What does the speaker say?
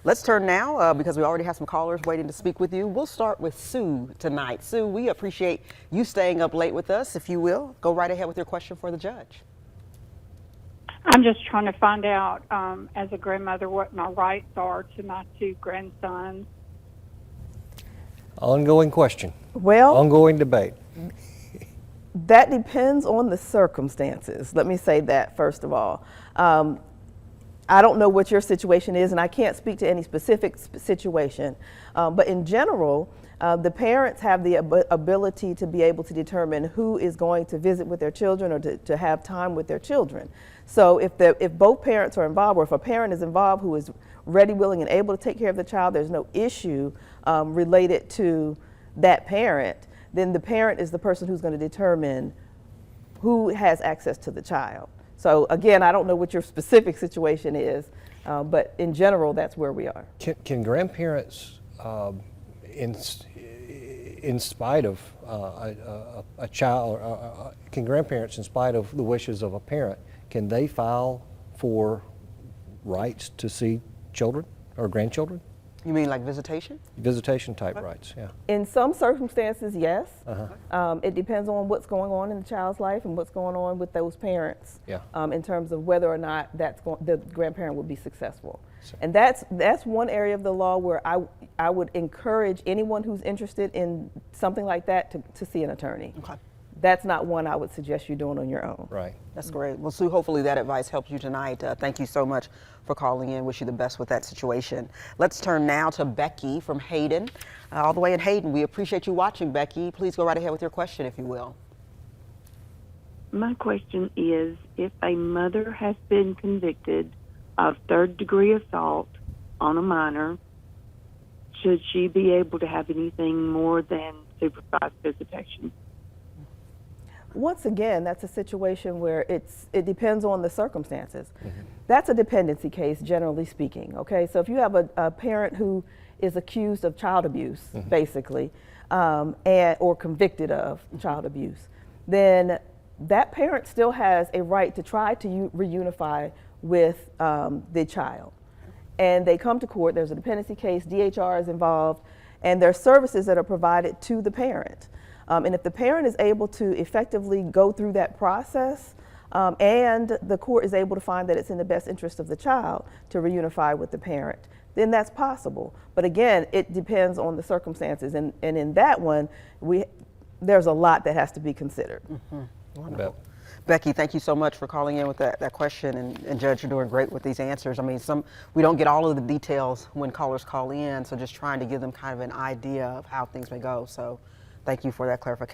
Let's turn now, because we already have some callers waiting to speak with you. We'll start with Sue tonight. Sue, we appreciate you staying up late with us. If you will, go right ahead with your question for the judge. I'm just trying to find out, as a grandmother, what my rights are to my two grandsons. Ongoing question. Well, Ongoing debate. that depends on the circumstances. Let me say that first of all. I don't know what your situation is, and I can't speak to any specific situation. But in general, the parents have the ability to be able to determine who is going to visit with their children or to have time with their children. So if both parents are involved, or if a parent is involved who is ready, willing, and able to take care of the child, there's no issue related to that parent, then the parent is the person who's going to determine who has access to the child. So again, I don't know what your specific situation is, but in general, that's where we are. Can grandparents, in spite of a child, can grandparents, in spite of the wishes of a parent, can they file for rights to see children or grandchildren? You mean like visitation? Visitation type rights, yeah. In some circumstances, yes. Uh-huh. It depends on what's going on in the child's life and what's going on with those parents. Yeah. In terms of whether or not the grandparent would be successful. And that's one area of the law where I would encourage anyone who's interested in something like that to see an attorney. Okay. That's not one I would suggest you doing on your own. Right. That's great. Well, Sue, hopefully that advice helped you tonight. Thank you so much for calling in. Wish you the best with that situation. Let's turn now to Becky from Hayden. All the way in Hayden, we appreciate you watching, Becky. Please go right ahead with your question, if you will. My question is, if a mother has been convicted of third-degree assault on a minor, should she be able to have anything more than supervised visitation? Once again, that's a situation where it depends on the circumstances. Mm-hmm. That's a dependency case, generally speaking, okay? So if you have a parent who is accused of child abuse, mm-hmm. basically, or convicted of mm-hmm. child abuse, then that parent still has a right to try to reunify with the child. And they come to court, there's a dependency case, DHR is involved, and there are services that are provided to the parent. And if the parent is able to effectively go through that process, and the court is able to find that it's in the best interest of the child to reunify with the parent, then that's possible. But again, it depends on the circumstances. And in that one, there's a lot that has to be considered. Mm-hmm. Wonderful. Becky, thank you so much for calling in with that question. And Judge, you're doing great with these answers. I mean, we don't get all of the details when callers call in, so just trying to give them kind of an idea of how things may go. So thank you for that clarification.